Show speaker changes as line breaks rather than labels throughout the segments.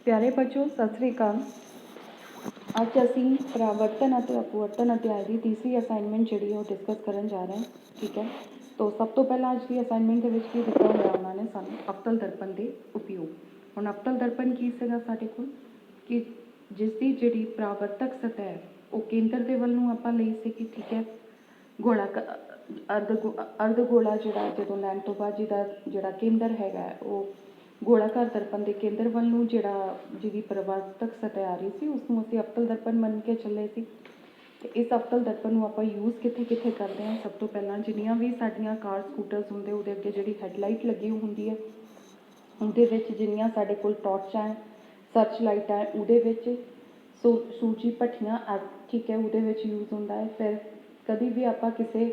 प्यारे बच्चों सत श्री अकाल। ਅੱਜ ਅਸੀਂ ਪਰਾਵਰਤਨ ਅਤੇ ਅਪਵਰਤਨ ਅਧਿਆਇ ਦੀ ਤੀਸਰੀ ਅਸਾਈਨਮੈਂਟ ਜਿਹੜੀ ਉਹ ਡਿਸਕਸ ਕਰਨ ਜਾ ਰਹੇ ਹਾਂ। ਠੀਕ ਹੈ, ਤਾਂ ਸਭ ਤੋਂ ਪਹਿਲਾਂ ਅੱਜ ਦੀ ਅਸਾਈਨਮੈਂਟ ਦੇ ਵਿੱਚ ਕੀ ਦਿੱਤਾ ਹੋਇਆ ਉਹਨਾਂ ਨੇ ਸਾਨੂੰ ਅਵਤਲ ਦਰਪਣ ਦੇ ਉਪਯੋਗ। ਹੁਣ ਅਵਤਲ ਦਰਪਣ ਕੀ ਸੀਗਾ ਸਾਡੇ ਕੋਲ ਕਿ ਜਿਸ ਦੀ ਜਿਹੜੀ ਪਰਾਵਰਤਕ ਸਤਹ ਹੈ ਉਹ ਕੇਂਦਰ ਦੇ ਵੱਲ ਨੂੰ ਆਪਾਂ ਲਈ ਸੀਗੀ। ਠੀਕ ਹੈ, ਗੋਲਾ ਅਰਧ ਗੋਲਾ ਜਿਹੜਾ ਜਦੋਂ ਲੈਣ ਤੋਂ ਬਾਅਦ ਜਿਹਦਾ ਜਿਹੜਾ ਕੇਂਦਰ ਹੈਗਾ ਉਹ ਗੋਲਾਕਾਰ ਦਰਪਣ ਦੇ ਕੇਂਦਰ ਵੱਲ ਨੂੰ ਜਿਹਦੀ ਪਰਾਵਰਤਕ ਸਤਹ ਆ ਰਹੀ ਸੀ ਉਸ ਨੂੰ ਅਸੀਂ ਅਵਤਲ ਦਰਪਣ ਮੰਨ ਕੇ ਚੱਲੇ ਸੀ। ਤੇ ਇਸ ਅਵਤਲ ਦਰਪਣ ਨੂੰ ਆਪਾਂ ਯੂਜ਼ ਕਿੱਥੇ ਕਿੱਥੇ ਕਰਦੇ ਹਾਂ? ਸਭ ਤੋਂ ਪਹਿਲਾਂ ਜਿੰਨੀਆਂ ਵੀ ਸਾਡੀਆਂ ਕਾਰ ਸਕੂਟਰਸ ਹੁੰਦੇ ਉਹਦੇ ਅੱਗੇ ਜਿਹੜੀ ਹੈਡਲਾਈਟ ਲੱਗੀ ਹੁੰਦੀ ਹੈ ਉਹਦੇ ਵਿੱਚ, ਜਿੰਨੀਆਂ ਸਾਡੇ ਕੋਲ ਟਾਰਚਾਂ ਹੈ, ਸਰਚ ਲਾਈਟਾਂ ਹੈ, ਉਹਦੇ ਵਿੱਚ ਸੂਜੀ ਭੱਠੀਆਂ, ਠੀਕ ਹੈ, ਉਹਦੇ ਵਿੱਚ ਯੂਜ਼ ਹੁੰਦਾ ਹੈ। ਫਿਰ ਕਦੀ ਵੀ ਆਪਾਂ ਕਿਸੇ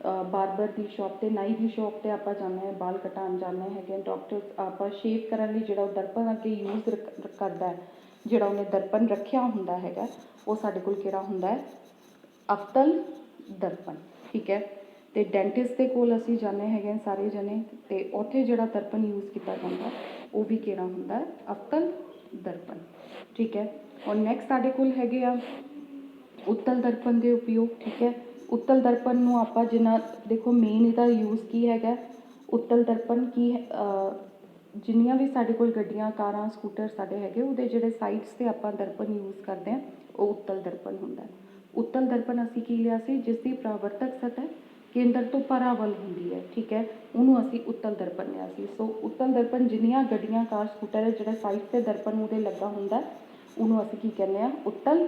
ਬਾਰਬਰ ਦੀ ਸ਼ੌਪ 'ਤੇ, ਨਾਈ ਦੀ ਸ਼ੌਪ 'ਤੇ ਆਪਾਂ ਜਾਂਦੇ ਹਾਂ, ਬਾਲ ਕਟਾਉਣ ਜਾਂਦੇ ਹੈਗੇ, ਡਾਕਟਰ ਆਪਾਂ ਸ਼ੇਵ ਕਰਨ ਲਈ ਜਿਹੜਾ ਉਹ ਦਰਪਣ ਅੱਗੇ ਯੂਜ਼ ਕਰਦਾ ਹੈ, ਜਿਹੜਾ ਉਹਨੇ ਦਰਪਣ ਰੱਖਿਆ ਹੁੰਦਾ ਹੈਗਾ ਉਹ ਸਾਡੇ ਕੋਲ ਕਿਹੜਾ ਹੁੰਦਾ ਹੈ? ਅਵਤਲ ਦਰਪਣ। ਠੀਕ ਹੈ, ਅਤੇ ਡੈਂਟਿਸਟ ਦੇ ਕੋਲ ਅਸੀਂ ਜਾਂਦੇ ਹੈਗੇ ਸਾਰੇ ਜਣੇ, ਅਤੇ ਉੱਥੇ ਜਿਹੜਾ ਦਰਪਣ ਯੂਜ਼ ਕੀਤਾ ਜਾਂਦਾ ਉਹ ਵੀ ਕਿਹੜਾ ਹੁੰਦਾ ਹੈ? ਅਵਤਲ ਦਰਪਣ। ਠੀਕ ਹੈ, ਔਰ ਨੈਕਸਟ ਸਾਡੇ ਕੋਲ ਹੈਗੇ ਆ ਉੱਤਲ ਦਰਪਣ ਦੇ ਉਪਯੋਗ। ਠੀਕ ਹੈ, ਉੱਤਲ ਦਰਪਣ ਨੂੰ ਆਪਾਂ ਜਿੰਨਾ ਦੇਖੋ ਮੇਨ ਇਹਦਾ ਯੂਜ਼ ਕੀ ਹੈਗਾ? ਉੱਤਲ ਦਰਪਣ ਕੀ ਜਿੰਨੀਆਂ ਵੀ ਸਾਡੇ ਕੋਲ ਗੱਡੀਆਂ, ਕਾਰਾਂ, ਸਕੂਟਰ ਸਾਡੇ ਹੈਗੇ ਉਹਦੇ ਜਿਹੜੇ ਸਾਈਡਸ 'ਤੇ ਆਪਾਂ ਦਰਪਣ ਯੂਜ਼ ਕਰਦੇ ਹਾਂ ਉਹ ਉੱਤਲ ਦਰਪਣ ਹੁੰਦਾ। ਉੱਤਲ ਦਰਪਣ ਅਸੀਂ ਕੀ ਲਿਆ ਸੀ? ਜਿਸ ਦੀ ਪਰਾਵਰਤਕ ਸਤਹ ਕੇਂਦਰ ਤੋਂ ਪਰਾਂ ਵੱਲ ਹੁੰਦੀ ਹੈ। ਠੀਕ ਹੈ, ਉਹਨੂੰ ਅਸੀਂ ਉੱਤਲ ਦਰਪਣ ਲਿਆ ਸੀ। ਸੋ ਉੱਤਲ ਦਰਪਣ ਜਿੰਨੀਆਂ ਗੱਡੀਆਂ, ਕਾਰ, ਸਕੂਟਰ ਹੈ ਜਿਹੜਾ ਸਾਈਡ 'ਤੇ ਦਰਪਣ ਉਹਦੇ ਲੱਗਾ ਹੁੰਦਾ ਉਹਨੂੰ ਅਸੀਂ ਕੀ ਕਹਿੰਦੇ ਹਾਂ? ਉੱਤਲ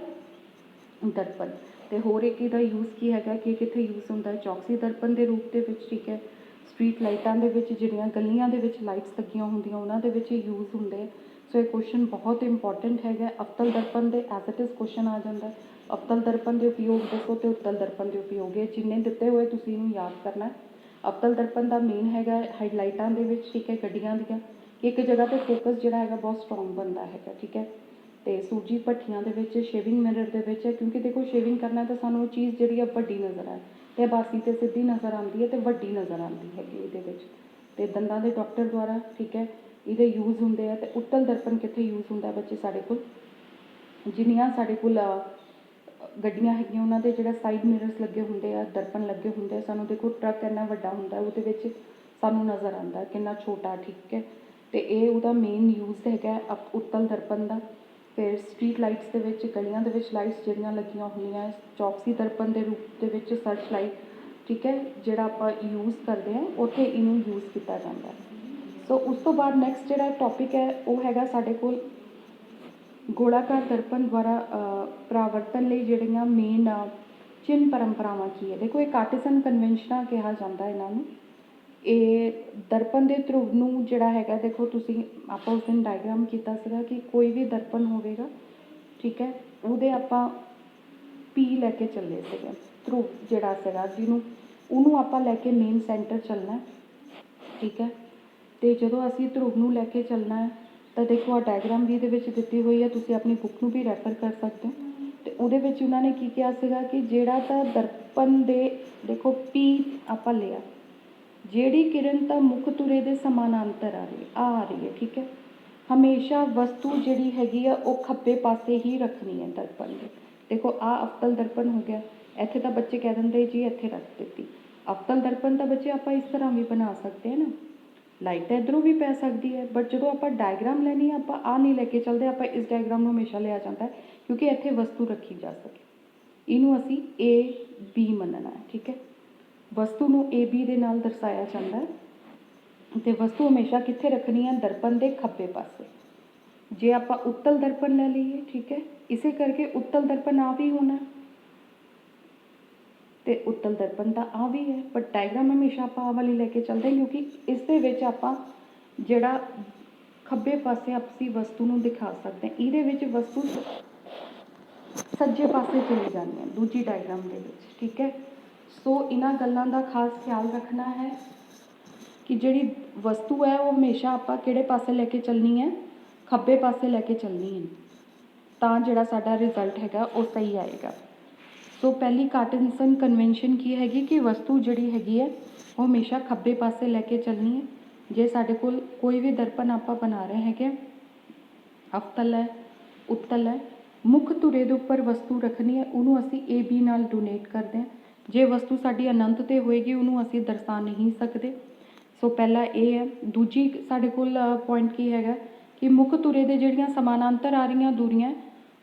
ਦਰਪਣ। ਅਤੇ ਹੋਰ ਇੱਕ ਇਹਦਾ ਯੂਜ਼ ਕੀ ਹੈਗਾ ਕਿ ਕਿੱਥੇ ਯੂਜ਼ ਹੁੰਦਾ ਹੈ? ਚੌਕਸੀ ਦਰਪਣ ਦੇ ਰੂਪ ਦੇ ਵਿੱਚ। ਠੀਕ ਹੈ, ਸਟਰੀਟ ਲਾਈਟਾਂ ਦੇ ਵਿੱਚ, ਜਿਹੜੀਆਂ ਗਲੀਆਂ ਦੇ ਵਿੱਚ ਲਾਈਟਸ ਲੱਗੀਆਂ ਹੁੰਦੀਆਂ ਉਹਨਾਂ ਦੇ ਵਿੱਚ ਯੂਜ਼ ਹੁੰਦੇ। ਸੋ ਇਹ ਕੁਐਸਚਨ ਬਹੁਤ ਇੰਪੋਰਟੈਂਟ ਹੈਗਾ। ਅਵਤਲ ਦਰਪਣ ਦੇ ਐਜ਼ ਇਟ ਇਜ਼ ਕੁਐਸਚਨ ਆ ਜਾਂਦਾ। ਅਵਤਲ ਦਰਪਣ ਦੇ ਉਪਯੋਗ ਦੱਸੋ ਅਤੇ ਉੱਤਲ ਦਰਪਣ ਦੇ ਉਪਯੋਗ, ਇਹ ਜਿੰਨੇ ਦਿੱਤੇ ਹੋਏ ਤੁਸੀਂ ਇਹਨੂੰ ਯਾਦ ਕਰਨਾ। ਅਵਤਲ ਦਰਪਣ ਦਾ ਮੇਨ ਹੈਗਾ ਹੈਡਲਾਈਟਾਂ ਦੇ ਵਿੱਚ, ਠੀਕ ਹੈ, ਗੱਡੀਆਂ ਦੀਆਂ, ਕਿ ਇੱਕ ਜਗ੍ਹਾ 'ਤੇ ਫੋਕਸ ਜਿਹੜਾ ਹੈਗਾ ਬਹੁਤ ਸਟਰੋਂਗ ਬਣਦਾ ਹੈਗਾ। ਠੀਕ ਹੈ, ਅਤੇ ਸੂਜੀ ਭੱਠੀਆਂ ਦੇ ਵਿੱਚ, ਸ਼ੇਵਿੰਗ ਮਿਰਰ ਦੇ ਵਿੱਚ, ਕਿਉਂਕਿ ਦੇਖੋ ਸ਼ੇਵਿੰਗ ਕਰਨਾ ਤਾਂ ਸਾਨੂੰ ਉਹ ਚੀਜ਼ ਜਿਹੜੀ ਆ ਵੱਡੀ ਨਜ਼ਰ ਆਏ, ਅਤੇ ਬਾਸੀ 'ਤੇ ਸਿੱਧੀ ਨਜ਼ਰ ਆਉਂਦੀ ਹੈ ਅਤੇ ਵੱਡੀ ਨਜ਼ਰ ਆਉਂਦੀ ਹੈਗੀ ਇਹਦੇ ਵਿੱਚ, ਅਤੇ ਦੰਦਾਂ ਦੇ ਡਾਕਟਰ ਦੁਆਰਾ, ਠੀਕ ਹੈ, ਇਹਦੇ ਯੂਜ਼ ਹੁੰਦੇ ਆ। ਅਤੇ ਉੱਤਲ ਦਰਪਣ ਕਿੱਥੇ ਯੂਜ਼ ਹੁੰਦਾ ਬੱਚੇ? ਸਾਡੇ ਕੋਲ ਜਿੰਨੀਆਂ ਸਾਡੇ ਕੋਲ ਗੱਡੀਆਂ ਹੈਗੀਆਂ ਉਹਨਾਂ ਦੇ ਜਿਹੜਾ ਸਾਈਡ ਮਿਰਰਸ ਲੱਗੇ ਹੁੰਦੇ ਆ, ਦਰਪਣ ਲੱਗੇ ਹੁੰਦੇ ਆ, ਸਾਨੂੰ ਦੇਖੋ ਟਰੱਕ ਇੰਨਾ ਵੱਡਾ ਹੁੰਦਾ ਉਹਦੇ ਵਿੱਚ ਸਾਨੂੰ ਨਜ਼ਰ ਆਉਂਦਾ ਕਿੰਨਾ ਛੋਟਾ। ਠੀਕ ਹੈ, ਅਤੇ ਇਹ ਉਹਦਾ ਮੇਨ ਯੂਜ਼ ਹੈਗਾ ਉੱਤਲ ਦਰਪਣ ਦਾ। ਫਿਰ ਸਟਰੀਟ ਲਾਈਟਸ ਦੇ ਵਿੱਚ, ਗਲੀਆਂ ਦੇ ਵਿੱਚ ਲਾਈਟਸ ਜਿਹੜੀਆਂ ਲੱਗੀਆਂ ਹੋਈਆਂ, ਚੌਕਸੀ ਦਰਪਣ ਦੇ ਰੂਪ ਦੇ ਵਿੱਚ ਸਰਚ ਲਾਈਟ, ਠੀਕ ਹੈ, ਜਿਹੜਾ ਆਪਾਂ ਯੂਜ਼ ਕਰਦੇ ਹਾਂ ਉੱਥੇ ਇਹਨੂੰ ਯੂਜ਼ ਕੀਤਾ ਜਾਂਦਾ। ਸੋ ਉਸ ਤੋਂ ਬਾਅਦ ਨੈਕਸਟ ਜਿਹੜਾ ਟੌਪਿਕ ਹੈ ਉਹ ਹੈਗਾ ਸਾਡੇ ਕੋਲ ਗੋਲਾਕਾਰ ਦਰਪਣ ਦੁਆਰਾ ਪਰਾਵਰਤਨ ਲਈ ਜਿਹੜੀਆਂ ਮੇਨ ਚਿੰਨ੍ਹ ਪਰੰਪਰਾਵਾਂ ਕੀ ਹੈ। ਦੇਖੋ ਇਹ ਕਾਰਟੇਸਨ ਕਨਵੈਨਸ਼ਨਾਂ ਕਿਹਾ ਜਾਂਦਾ ਇਹਨਾਂ ਨੂੰ। ਇਹ ਦਰਪਣ ਦੇ ਧਰੁਵ ਨੂੰ ਜਿਹੜਾ ਹੈਗਾ, ਦੇਖੋ ਤੁਸੀਂ ਆਪਾਂ ਉਸ ਦਿਨ ਡਾਇਗਰਾਮ ਕੀਤਾ ਸੀਗਾ ਕਿ ਕੋਈ ਵੀ ਦਰਪਣ ਹੋਵੇਗਾ, ਠੀਕ ਹੈ, ਉਹਦੇ ਆਪਾਂ ਪੀ ਲੈ ਕੇ ਚੱਲੇ ਸੀਗੇ, ਧਰੁਵ ਜਿਹੜਾ ਸੀਗਾ ਉਹਨੂੰ ਆਪਾਂ ਲੈ ਕੇ ਮੇਨ ਸੈਂਟਰ ਚੱਲਣਾ। ਠੀਕ ਹੈ, ਅਤੇ ਜਦੋਂ ਅਸੀਂ ਧਰੁਵ ਨੂੰ ਲੈ ਕੇ ਚੱਲਣਾ ਹੈ ਤਾਂ ਦੇਖੋ ਆਹ ਡਾਇਗਰਾਮ ਵੀ ਇਹਦੇ ਵਿੱਚ ਦਿੱਤੀ ਹੋਈ ਹੈ, ਤੁਸੀਂ ਆਪਣੀ ਬੁੱਕ ਨੂੰ ਵੀ ਰੈਫਰ ਕਰ ਸਕਦੇ ਹੋ। ਅਤੇ ਉਹਦੇ ਵਿੱਚ ਉਹਨਾਂ ਨੇ ਕੀ ਕਿਹਾ ਸੀਗਾ ਕਿ ਜਿਹੜਾ ਤਾਂ ਦਰਪਣ ਦੇ ਦੇਖੋ ਪੀ ਆਪਾਂ ਲਿਆ, ਜਿਹੜੀ ਕਿਰਨ ਤਾਂ ਮੁੱਖ ਧੁਰੇ ਦੇ ਸਮਾਨਾਂਤਰ ਆ ਰਹੀ ਹੈ। ਠੀਕ ਹੈ, ਹਮੇਸ਼ਾ ਵਸਤੂ ਜਿਹੜੀ ਹੈਗੀ ਆ ਉਹ ਖੱਬੇ ਪਾਸੇ ਹੀ ਰੱਖਣੀ ਹੈ ਦਰਪਣ ਦੇ। ਦੇਖੋ ਆਹ ਅਵਤਲ ਦਰਪਣ ਹੋ ਗਿਆ, ਇੱਥੇ ਤਾਂ ਬੱਚੇ ਕਹਿ ਦਿੰਦੇ ਜੀ ਇੱਥੇ ਰੱਖ ਦਿੱਤੀ। ਅਵਤਲ ਦਰਪਣ ਤਾਂ ਬੱਚੇ ਆਪਾਂ ਇਸ ਤਰ੍ਹਾਂ ਵੀ ਬਣਾ ਸਕਦੇ ਹਾਂ ਨਾ, ਲਾਈਟ ਤਾਂ ਇੱਧਰੋਂ ਵੀ ਪੈ ਸਕਦੀ ਹੈ, ਬਟ ਜਦੋਂ ਆਪਾਂ ਡਾਇਗਰਾਮ ਲੈਣੀ ਆਪਾਂ ਆਹ ਨਹੀਂ ਲੈ ਕੇ ਚੱਲਦੇ, ਆਪਾਂ ਇਸ ਡਾਇਗਰਾਮ ਨੂੰ ਹਮੇਸ਼ਾ ਲਿਆ ਜਾਂਦਾ ਕਿਉਂਕਿ ਇੱਥੇ ਵਸਤੂ ਰੱਖੀ ਜਾ ਸਕੇ। ਇਹਨੂੰ ਅਸੀਂ AB ਮੰਨਣਾ ਹੈ। ਠੀਕ ਹੈ, ਵਸਤੂ ਨੂੰ AB ਦੇ ਨਾਲ ਦਰਸਾਇਆ ਜਾਂਦਾ ਹੈ, ਅਤੇ ਵਸਤੂ ਹਮੇਸ਼ਾ ਕਿੱਥੇ ਰੱਖਣੀ ਹੈ? ਦਰਪਣ ਦੇ ਖੱਬੇ ਪਾਸੇ। ਜੇ ਆਪਾਂ ਉੱਤਲ ਦਰਪਣ ਲੈ ਲਈਏ, ਠੀਕ ਹੈ, ਇਸੇ ਕਰਕੇ ਉੱਤਲ ਦਰਪਣ ਆ ਵੀ ਹੋਣਾ ਅਤੇ ਉੱਤਲ ਦਰਪਣ ਤਾਂ ਆ ਵੀ ਹੈ, ਬਟ ਡਾਇਗਰਾਮ ਹਮੇਸ਼ਾ ਆਪਾਂ ਆਹ ਵਾਲੀ ਲੈ ਕੇ ਚੱਲਦੇ ਕਿਉਂਕਿ ਇਸ ਦੇ ਵਿੱਚ ਆਪਾਂ ਜਿਹੜਾ ਖੱਬੇ ਪਾਸੇ ਅਸੀਂ ਵਸਤੂ ਨੂੰ ਦਿਖਾ ਸਕਦੇ ਹਾਂ, ਇਹਦੇ ਵਿੱਚ ਵਸਤੂ ਸੱਜੇ ਪਾਸੇ ਚਲੀ ਜਾਂਦੀ ਹੈ ਦੂਜੀ ਡਾਇਗਰਾਮ ਦੇ ਵਿੱਚ। ਠੀਕ ਹੈ, ਸੋ ਇਹਨਾਂ ਗੱਲਾਂ ਦਾ ਖਾਸ ਖਿਆਲ ਰੱਖਣਾ ਹੈ ਕਿ ਜਿਹੜੀ ਵਸਤੂ ਹੈ ਉਹ ਹਮੇਸ਼ਾ ਆਪਾਂ ਕਿਹੜੇ ਪਾਸੇ ਲੈ ਕੇ ਚੱਲਣੀ ਹੈ? ਖੱਬੇ ਪਾਸੇ ਲੈ ਕੇ ਚੱਲਣੀ ਹੈ, ਤਾਂ ਜਿਹੜਾ ਸਾਡਾ ਰਿਜ਼ਲਟ ਹੈਗਾ ਉਹ ਸਹੀ ਆਏਗਾ। ਸੋ ਪਹਿਲੀ ਕਾਰਟੇਸਨ ਕਨਵੈਨਸ਼ਨ ਕੀ ਹੈਗੀ ਕਿ ਵਸਤੂ ਜਿਹੜੀ ਹੈਗੀ ਹੈ ਉਹ ਹਮੇਸ਼ਾ ਖੱਬੇ ਪਾਸੇ ਲੈ ਕੇ ਚੱਲਣੀ ਹੈ। ਜੇ ਸਾਡੇ ਕੋਲ ਕੋਈ ਵੀ ਦਰਪਣ ਆਪਾਂ ਬਣਾ ਰਹੇ ਹੈਗੇ, ਅਵਤਲ ਹੈ, ਉੱਤਲ ਹੈ। ਮੁੱਖ ਧੁਰੇ ਦੇ ਉੱਪਰ ਵਸਤੂ ਰੱਖਣੀ ਹੈ, ਉਹਨੂੰ ਅਸੀਂ ਏ ਬੀ ਨਾਲ ਡੋਨੇਟ ਕਰਦੇ ਹਾਂ। ਜੇ ਵਸਤੂ ਸਾਡੀ ਅਨੰਤ 'ਤੇ ਹੋਏਗੀ ਉਹਨੂੰ ਅਸੀਂ ਦਰਸਾ ਨਹੀਂ ਸਕਦੇ। ਸੋ ਪਹਿਲਾ ਇਹ ਹੈ। ਦੂਜੀ ਸਾਡੇ ਕੋਲ ਪੁਆਇੰਟ ਕੀ ਹੈਗਾ ਕਿ ਮੁੱਖ ਧੁਰੇ ਦੇ ਜਿਹੜੀਆਂ ਸਮਾਨਾਂਤਰ ਆ ਰਹੀਆਂ ਦੂਰੀਆਂ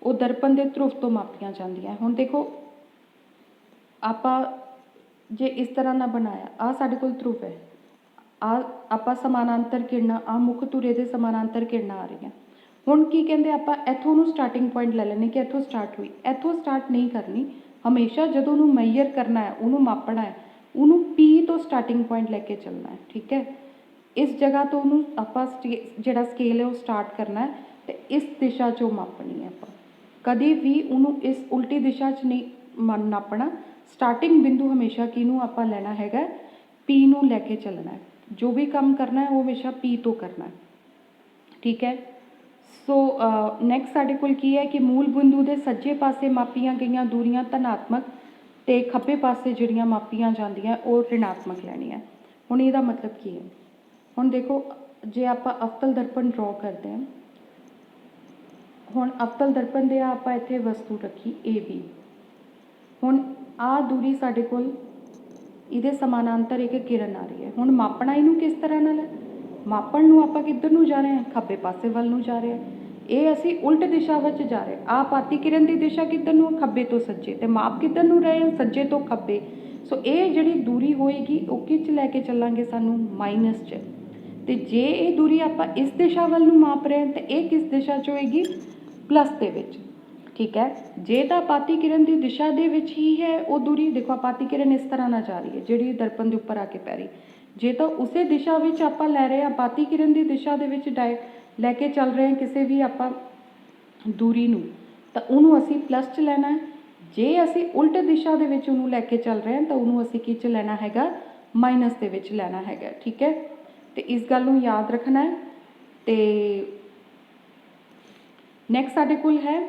ਉਹ ਦਰਪਣ ਦੇ ਧਰੁਵ ਤੋਂ ਮਾਪੀਆਂ ਜਾਂਦੀਆਂ। ਹੁਣ ਦੇਖੋ ਆਪਾਂ ਜੇ ਇਸ ਤਰ੍ਹਾਂ ਨਾਲ ਬਣਾਇਆ, ਆਹ ਸਾਡੇ ਕੋਲ ਧਰੁਵ ਹੈ, ਆਹ ਆਪਾਂ ਸਮਾਨਾਂਤਰ ਕਿਰਨਾਂ, ਆਹ ਮੁੱਖ ਧੁਰੇ ਦੇ ਸਮਾਨਾਂਤਰ ਕਿਰਨਾਂ ਆ ਰਹੀਆਂ। ਹੁਣ ਕੀ ਕਹਿੰਦੇ ਆਪਾਂ ਇੱਥੋਂ ਨੂੰ ਸਟਾਰਟਿੰਗ ਪੁਆਇੰਟ ਲੈ ਲੈਂਦੇ ਕਿ ਇੱਥੋਂ ਸਟਾਰਟ ਹੋਈ, ਇੱਥੋਂ ਸਟਾਰਟ ਨਹੀਂ ਕਰਨੀ। ਹਮੇਸ਼ਾ ਜਦੋਂ ਉਹਨੂੰ ਮੈਜ਼ਰ ਕਰਨਾ ਹੈ, ਉਹਨੂੰ ਮਾਪਣਾ ਹੈ, ਉਹਨੂੰ ਪੀ ਤੋਂ ਸਟਾਰਟਿੰਗ ਪੁਆਇੰਟ ਲੈ ਕੇ ਚੱਲਣਾ ਹੈ। ਠੀਕ ਹੈ, ਇਸ ਜਗ੍ਹਾ ਤੋਂ ਉਹਨੂੰ ਆਪਾਂ ਜਿਹੜਾ ਸਕੇਲ ਹੈ ਉਹ ਸਟਾਰਟ ਕਰਨਾ ਹੈ ਅਤੇ ਇਸ ਦਿਸ਼ਾ 'ਚੋਂ ਮਾਪਣੀ ਹੈ। ਆਪਾਂ ਕਦੇ ਵੀ ਉਹਨੂੰ ਇਸ ਉਲਟੀ ਦਿਸ਼ਾ 'ਚ ਨਹੀਂ ਨਾਪਣਾ। ਸਟਾਰਟਿੰਗ ਬਿੰਦੂ ਹਮੇਸ਼ਾ ਕਿਹਨੂੰ ਆਪਾਂ ਲੈਣਾ ਹੈਗਾ, ਪੀ ਨੂੰ ਲੈ ਕੇ ਚੱਲਣਾ ਹੈ। ਜੋ ਵੀ ਕੰਮ ਕਰਨਾ ਹੈ ਉਹ ਹਮੇਸ਼ਾ ਪੀ ਤੋਂ ਕਰਨਾ ਹੈ। ਠੀਕ ਹੈ। ਸੋ ਨੈਕਸਟ ਸਾਡੇ ਕੋਲ ਕੀ ਹੈ ਕਿ ਮੂਲ ਬਿੰਦੂ ਦੇ ਸੱਜੇ ਪਾਸੇ ਮਾਪੀਆਂ ਗਈਆਂ ਦੂਰੀਆਂ ਧਨਾਤਮਕ ਅਤੇ ਖੱਬੇ ਪਾਸੇ ਜਿਹੜੀਆਂ ਮਾਪੀਆਂ ਜਾਂਦੀਆਂ ਉਹ ਰਿਣਾਤਮਕ ਲੈਣੀਆਂ। ਹੁਣ ਇਹਦਾ ਮਤਲਬ ਕੀ ਹੈ? ਹੁਣ ਦੇਖੋ ਜੇ ਆਪਾਂ ਅਵਤਲ ਦਰਪਣ ਡਰਾਅ ਕਰਦੇ ਹਾਂ, ਹੁਣ ਅਵਤਲ ਦਰਪਣ ਦੇ ਆਪਾਂ ਇੱਥੇ ਵਸਤੂ ਰੱਖੀ ਏ ਬੀ। ਹੁਣ ਆਹ ਦੂਰੀ ਸਾਡੇ ਕੋਲ ਇਹਦੇ ਸਮਾਨਾਂਤਰ ਇੱਕ ਕਿਰਨ ਆ ਰਹੀ ਹੈ। ਹੁਣ ਮਾਪਣਾ ਇਹਨੂੰ ਕਿਸ ਤਰ੍ਹਾਂ ਨਾਲ ਹੈ? ਮਾਪਣ ਨੂੰ ਆਪਾਂ ਕਿੱਧਰ ਨੂੰ ਜਾ ਰਹੇ ਹਾਂ? ਖੱਬੇ ਪਾਸੇ ਵੱਲ ਨੂੰ ਜਾ ਰਹੇ ਹਾਂ। ਇਹ ਅਸੀਂ ਉਲਟ ਦਿਸ਼ਾ ਵਿੱਚ ਜਾ ਰਹੇ। ਆਹ ਪਾਤੀ ਕਿਰਨ ਦੀ ਦਿਸ਼ਾ ਕਿੱਧਰ ਨੂੰ? ਖੱਬੇ ਤੋਂ ਸੱਜੇ। ਅਤੇ ਮਾਪ ਕਿੱਧਰ ਨੂੰ ਰਹੇ? ਸੱਜੇ ਤੋਂ ਖੱਬੇ। ਸੋ ਇਹ ਜਿਹੜੀ ਦੂਰੀ ਹੋਏਗੀ ਉਹ ਕਿਹ 'ਚ ਲੈ ਕੇ ਚੱਲਾਂਗੇ? ਸਾਨੂੰ ਮਾਈਨਸ 'ਚ। ਅਤੇ ਜੇ ਇਹ ਦੂਰੀ ਆਪਾਂ ਇਸ ਦਿਸ਼ਾ ਵੱਲ ਨੂੰ ਮਾਪ ਰਹੇ ਹਾਂ ਤਾਂ ਇਹ ਕਿਸ ਦਿਸ਼ਾ 'ਚ ਹੋਏਗੀ? ਪਲੱਸ ਦੇ ਵਿੱਚ। ਠੀਕ ਹੈ। ਜੇ ਤਾਂ ਪਾਤੀ ਕਿਰਨ ਦੀ ਦਿਸ਼ਾ ਦੇ ਵਿੱਚ ਹੀ ਹੈ ਉਹ ਦੂਰੀ, ਦੇਖੋ ਪਾਤੀ ਕਿਰਨ ਇਸ ਤਰ੍ਹਾਂ ਨਾਲ ਜਾ ਰਹੀ ਹੈ ਜਿਹੜੀ ਦਰਪਣ ਦੇ ਉੱਪਰ ਆ ਕੇ ਪੈ ਰਹੀ। ਜੇ ਤਾਂ ਉਸੇ ਦਿਸ਼ਾ ਵਿੱਚ ਆਪਾਂ ਲੈ ਰਹੇ ਹਾਂ, ਪਾਤੀ ਕਿਰਨ ਦੀ ਦਿਸ਼ਾ ਦੇ ਵਿੱਚ ਲੈ ਕੇ ਚੱਲ ਰਹੇ ਹਾਂ ਕਿਸੇ ਵੀ ਆਪਾਂ ਦੂਰੀ ਨੂੰ, ਤਾਂ ਉਹਨੂੰ ਅਸੀਂ ਪਲੱਸ 'ਚ ਲੈਣਾ ਹੈ। ਜੇ ਅਸੀਂ ਉਲਟ ਦਿਸ਼ਾ ਦੇ ਵਿੱਚ ਉਹਨੂੰ ਲੈ ਕੇ ਚੱਲ ਰਹੇ ਹਾਂ ਤਾਂ ਉਹਨੂੰ ਅਸੀਂ ਕਿਹ 'ਚ ਲੈਣਾ ਹੈਗਾ? ਮਾਈਨਸ ਦੇ ਵਿੱਚ ਲੈਣਾ ਹੈਗਾ। ਠੀਕ ਹੈ। ਅਤੇ ਇਸ ਗੱਲ ਨੂੰ ਯਾਦ ਰੱਖਣਾ ਹੈ। ਅਤੇ ਨੈਕਸਟ ਸਾਡੇ ਕੋਲ ਹੈ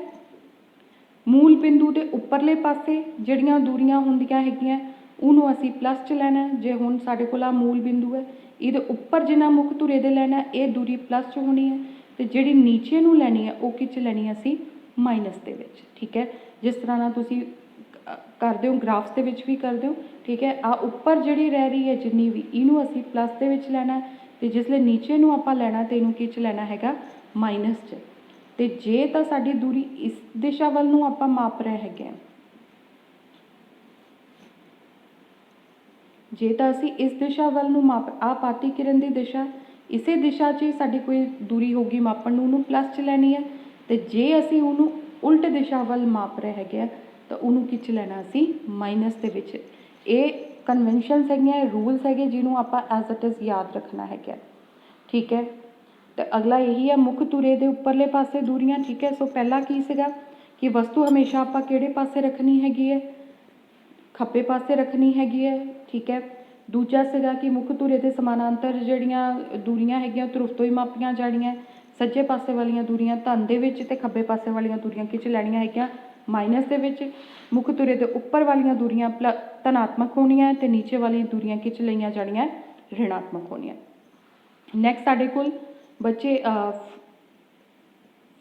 ਮੂਲ ਬਿੰਦੂ ਦੇ ਉੱਪਰਲੇ ਪਾਸੇ ਜਿਹੜੀਆਂ ਦੂਰੀਆਂ ਹੁੰਦੀਆਂ ਹੈਗੀਆਂ ਉਹਨੂੰ ਅਸੀਂ ਪਲੱਸ 'ਚ ਲੈਣਾ। ਜੇ ਹੁਣ ਸਾਡੇ ਕੋਲ ਆ ਮੂਲ ਬਿੰਦੂ ਹੈ, ਇਹਦੇ ਉੱਪਰ ਜਿੰਨਾ ਮੁੱਖ ਧੁਰੇ ਦੇ ਲੈਣਾ ਇਹ ਦੂਰੀ ਪਲੱਸ 'ਚ ਹੋਣੀ ਹੈ, ਅਤੇ ਜਿਹੜੀ ਨੀਚੇ ਨੂੰ ਲੈਣੀ ਹੈ ਉਹ ਕਿਹ 'ਚ ਲੈਣੀ ਹੈ ਅਸੀਂ? ਮਾਈਨਸ ਦੇ ਵਿੱਚ। ਠੀਕ ਹੈ। ਜਿਸ ਤਰ੍ਹਾਂ ਨਾਲ ਤੁਸੀਂ ਕਰਦੇ ਹੋ ਗ੍ਰਾਫਸ ਦੇ ਵਿੱਚ ਵੀ ਕਰਦੇ ਹੋ। ਠੀਕ ਹੈ। ਆਹ ਉੱਪਰ ਜਿਹੜੀ ਰਹਿ ਰਹੀ ਹੈ ਜਿੰਨੀ ਵੀ, ਇਹਨੂੰ ਅਸੀਂ ਪਲੱਸ ਦੇ ਵਿੱਚ ਲੈਣਾ ਅਤੇ ਜਿਸਲੇ ਨੀਚੇ ਨੂੰ ਆਪਾਂ ਲੈਣਾ ਤਾਂ ਇਹਨੂੰ ਕਿਹ 'ਚ ਲੈਣਾ ਹੈਗਾ? ਮਾਈਨਸ 'ਚ। ਅਤੇ ਜੇ ਤਾਂ ਸਾਡੀ ਦੂਰੀ ਇਸ ਦਿਸ਼ਾ ਵੱਲ ਨੂੰ ਆਪਾਂ ਮਾਪ ਰਹੇ ਹੈਗੇ ਹਾਂ, ਜੇ ਤਾਂ ਅਸੀਂ ਇਸ ਦਿਸ਼ਾ ਵੱਲ ਨੂੰ ਆਹ ਪਾਤੀ ਕਿਰਨ ਦੀ ਦਿਸ਼ਾ, ਇਸੇ ਦਿਸ਼ਾ 'ਚ ਸਾਡੀ ਕੋਈ ਦੂਰੀ ਹੋਊਗੀ ਮਾਪਣ ਨੂੰ, ਉਹਨੂੰ ਪਲੱਸ 'ਚ ਲੈਣੀ ਹੈ। ਅਤੇ ਜੇ ਅਸੀਂ ਉਹਨੂੰ ਉਲਟ ਦਿਸ਼ਾ ਵੱਲ ਮਾਪ ਰਹੇ ਹੈਗੇ ਆ ਤਾਂ ਉਹਨੂੰ ਕਿਹ 'ਚ ਲੈਣਾ ਅਸੀਂ? ਮਾਈਨਸ ਦੇ ਵਿੱਚ। ਇਹ ਕਨਵੈਨਸ਼ਨਸ ਹੈਗੀਆਂ, ਰੂਲਸ ਹੈਗੇ ਜਿਹਨੂੰ ਆਪਾਂ ਐਜ਼ ਇਟ ਇਜ਼ ਯਾਦ ਰੱਖਣਾ ਹੈਗਾ। ਠੀਕ ਹੈ। ਅਤੇ ਅਗਲਾ ਇਹੀ ਹੈ ਮੁੱਖ ਧੁਰੇ ਦੇ ਉੱਪਰਲੇ ਪਾਸੇ ਦੂਰੀਆਂ। ਠੀਕ ਹੈ। ਸੋ ਪਹਿਲਾਂ ਕੀ ਸੀਗਾ ਕਿ ਵਸਤੂ ਹਮੇਸ਼ਾ ਆਪਾਂ ਕਿਹੜੇ ਪਾਸੇ ਰੱਖਣੀ ਹੈਗੀ ਹੈ? ਖੱਬੇ ਪਾਸੇ ਰੱਖਣੀ ਹੈਗੀ ਹੈ। ਠੀਕ ਹੈ। ਦੂਜਾ ਸੀਗਾ ਕਿ ਮੁੱਖ ਧੁਰੇ ਦੇ ਸਮਾਨਾਂਤਰ ਜਿਹੜੀਆਂ ਦੂਰੀਆਂ ਹੈਗੀਆਂ ਧਰੁਵ ਤੋਂ ਹੀ ਮਾਪੀਆਂ ਜਾਣੀਆਂ। ਸੱਜੇ ਪਾਸੇ ਵਾਲੀਆਂ ਦੂਰੀਆਂ ਧਨ ਦੇ ਵਿੱਚ ਅਤੇ ਖੱਬੇ ਪਾਸੇ ਵਾਲੀਆਂ ਦੂਰੀਆਂ ਕਿਹ 'ਚ ਲੈਣੀਆਂ ਹੈਗੀਆਂ? ਮਾਈਨਸ ਦੇ ਵਿੱਚ। ਮੁੱਖ ਧੁਰੇ ਦੇ ਉੱਪਰ ਵਾਲੀਆਂ ਦੂਰੀਆਂ ਧਨਾਤਮਕ ਹੋਣੀਆਂ ਅਤੇ ਨੀਚੇ ਵਾਲੀਆਂ ਦੂਰੀਆਂ ਕਿਹ 'ਚ ਲਈਆਂ ਜਾਣੀਆਂ? ਰਿਣਾਤਮਕ ਹੋਣੀਆਂ। ਨੈਕਸਟ ਸਾਡੇ ਕੋਲ ਬੱਚੇ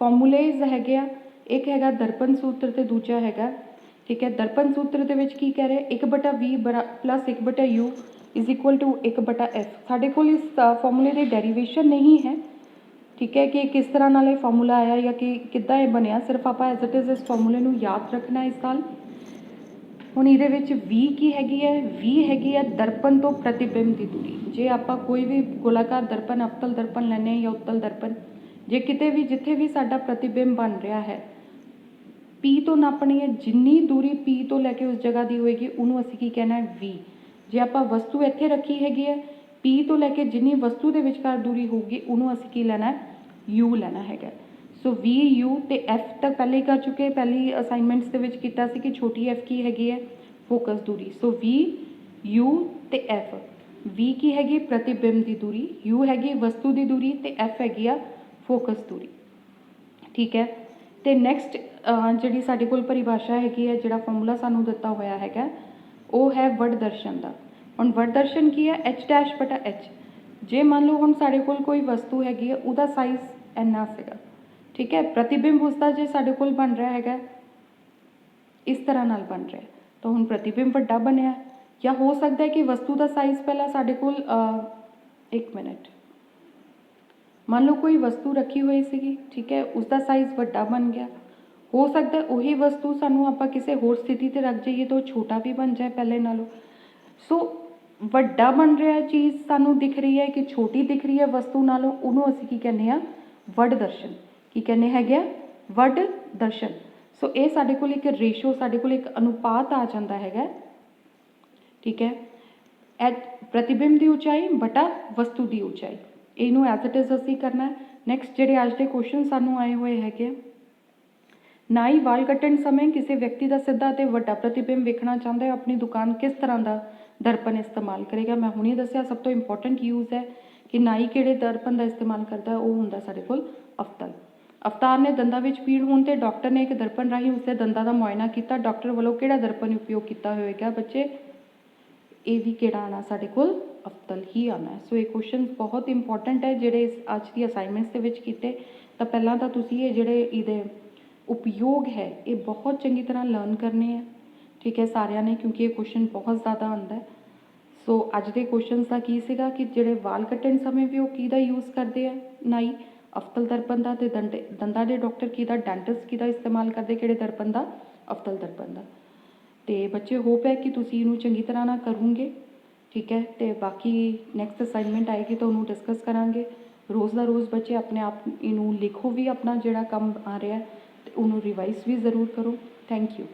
ਫਾਰਮੂਲੇਜ਼ ਹੈਗੇ ਆ। ਇੱਕ ਹੈਗਾ ਦਰਪਣ ਸੂਤਰ ਅਤੇ ਦੂਜਾ ਹੈਗਾ, ਠੀਕ ਹੈ, ਦਰਪਣ ਸੂਤਰ ਦੇ ਵਿੱਚ ਕੀ ਕਹਿ ਰਿਹਾ? 1/v plus 1/u is equal to 1/f। ਸਾਡੇ ਕੋਲ ਇਸ ਫਾਰਮੂਲੇ ਦੀ ਡੈਰੀਵੇਸ਼ਨ ਨਹੀਂ ਹੈ। ਠੀਕ ਹੈ, ਕਿ ਕਿਸ ਤਰ੍ਹਾਂ ਨਾਲ ਇਹ ਫਾਰਮੂਲਾ ਆਇਆ ਜਾਂ ਕਿ ਕਿੱਦਾਂ ਇਹ ਬਣਿਆ, ਸਿਰਫ ਆਪਾਂ ਐਜ਼ ਇਟ ਇਜ਼ ਇਸ ਫਾਰਮੂਲੇ ਨੂੰ ਯਾਦ ਰੱਖਣਾ ਇਸ ਸਾਲ। ਹੁਣ ਇਹਦੇ ਵਿੱਚ v ਕੀ ਹੈਗੀ ਹੈ? v ਹੈਗੀ ਹੈ ਦਰਪਣ ਤੋਂ ਪ੍ਰਤੀਬਿੰਬ ਦੀ ਦੂਰੀ। ਜੇ ਆਪਾਂ ਕੋਈ ਵੀ ਗੋਲਾਕਾਰ ਦਰਪਣ, ਅਵਤਲ ਦਰਪਣ ਲੈਂਦੇ ਹਾਂ ਜਾਂ ਉੱਤਲ ਦਰਪਣ, ਜੇ ਕਿਤੇ ਵੀ ਜਿੱਥੇ ਵੀ ਸਾਡਾ ਪ੍ਰਤੀਬਿੰਬ ਬਣ ਰਿਹਾ ਹੈ, P ਤੋਂ ਨਾਪਣੀ ਹੈ। ਜਿੰਨੀ ਦੂਰੀ P ਤੋਂ ਲੈ ਕੇ ਉਸ ਜਗ੍ਹਾ ਦੀ ਹੋਏਗੀ ਉਹਨੂੰ ਅਸੀਂ ਕੀ ਕਹਿਣਾ ਹੈ? v। ਜੇ ਆਪਾਂ ਵਸਤੂ ਇੱਥੇ ਰੱਖੀ ਹੈਗੀ ਹੈ, P ਤੋਂ ਲੈ ਕੇ ਜਿੰਨੀ ਵਸਤੂ ਦੇ ਵਿਚਕਾਰ ਦੂਰੀ ਹੋਊਗੀ ਉਹਨੂੰ ਅਸੀਂ ਕੀ ਲੈਣਾ ਹੈ? u ਲੈਣਾ ਹੈਗਾ। ਸੋ v, u ਅਤੇ f ਤੱਕ ਪਹਿਲੇ ਹੀ ਕਰ ਚੁੱਕੇ। ਪਹਿਲੀ ਅਸਾਈਨਮੈਂਟਸ ਦੇ ਵਿੱਚ ਕੀਤਾ ਸੀ ਕਿ ਛੋਟੀ f ਕੀ ਹੈਗੀ ਹੈ? ਫੋਕਸ ਦੂਰੀ। ਸੋ v, u ਅਤੇ f। v ਕੀ ਹੈਗੀ? ਪ੍ਰਤੀਬਿੰਬ ਦੀ ਦੂਰੀ। u ਹੈਗੀ ਵਸਤੂ ਦੀ ਦੂਰੀ ਅਤੇ f ਹੈਗੀ ਆ ਫੋਕਸ ਦੂਰੀ। ਠੀਕ ਹੈ। ਅਤੇ ਨੈਕਸਟ ਜਿਹੜੀ ਸਾਡੇ ਕੋਲ ਪਰਿਭਾਸ਼ਾ ਹੈਗੀ ਹੈ, ਜਿਹੜਾ ਫਾਰਮੂਲਾ ਸਾਨੂੰ ਦਿੱਤਾ ਹੋਇਆ ਹੈਗਾ, ਉਹ ਹੈ ਵਡ ਦਰਸ਼ਨ ਦਾ। ਹੁਣ ਵਡ ਦਰਸ਼ਨ ਕੀ ਹੈ? h'/h। ਜੇ ਮੰਨ ਲਓ ਹੁਣ ਸਾਡੇ ਕੋਲ ਕੋਈ ਵਸਤੂ ਹੈਗੀ ਹੈ, ਉਹਦਾ ਸਾਈਜ਼ ਇੰਨਾ ਸੀਗਾ, ठीक है। प्रतिबिंब उसका जे साडे कोल बन रहा हैगा इस तरह नाल बन रहा है, तो हुण प्रतिबिंब वड्डा बनिया, या हो सकता है कि वस्तु का साइज़ पहला साडे कोल 1 मिनट, मान लो कोई वस्तु रखी हुई सीगी, ठीक है, उसका साइज़ वड्डा बन गया। हो सकता है वही वस्तु सानू आपां किसी होर स्थिति ते रख जाइए तो छोटा भी बन जाए पहले नालों। सो वड्डा बन रहा चीज़ सानू दिख रही है कि छोटी दिख रही है वस्तु नालों, उन्होंने असीं की कहने आ वड दर्शन। की कहने हैगे आ वड दर्शन। सो ये साडे कोल एक रेशो, साडे कोल एक अनुपात आ जाता हैगा, ठीक है। प्रतिबिंब की ऊंचाई बटा वस्तु की ऊंचाई, इनू एज इट इज़ असीं करना है। नैक्सट जिहड़े अज के क्वेश्चन सानू आए हुए हैगे, नाई वाल कट्टण समय किसी व्यक्ति का सीधा ते वड्डा प्रतिबिंब वेखना चाहता है, अपनी दुकान किस तरह का दर्पण इस्तेमाल करेगा। मैं हुणे दस्सिया सब तो इंपॉर्टेंट यूज़ है कि नाई किहड़े दर्पण का इस्तेमाल करता है, वो हुंदा साडे कोल अवतल। अवतार ने दंदां विच पीड़ होने ते डॉक्टर ने एक दर्पण राही उसके दंदां का मुआयना किया। डॉक्टर वालों किहड़ा दर्पण उपयोग किया होएगा बच्चे, ये भी किहड़ा आना साडे कोल अवतल ही आना है। सो ये क्वेश्चन बहुत इंपॉर्टेंट है जिहड़े अज दी असाइनमेंट्स दे विच कीते। तो पहलां तां तुसीं ये जिहड़े इहदे उपयोग है ये बहुत चंगी तरह लर्न करने हैं, ठीक है सारिਆਂ ने, क्योंकि ये क्वेश्चन बहुत ज़्यादा आंदा है। सो अज के क्वेश्चन का की सीगा कि जिहड़े वाल कट्टण समय भी वो किहदा यूज़ करते हैं, नाई अवतल दर्पण का, ते दंदां दे डॉक्टर किहदा, डेंटिस्ट किहदा इस्तेमाल करते किहड़े दर्पण का, अवतल दर्पण का। तो बच्चे होप है कि तुसीं इहनूं चंगी तरह ना करोगे, ठीक है। तो बाकी नैक्सट असाइनमेंट आएगी तो उन्होंने डिस्कस करांगे। रोज़ का रोज़ बच्चे अपने आप इनू लिखो भी, अपना जिहड़ा काम आ रहा है, तो उन्होंने रिवाइज़ भी ज़रूर करो। Thank you.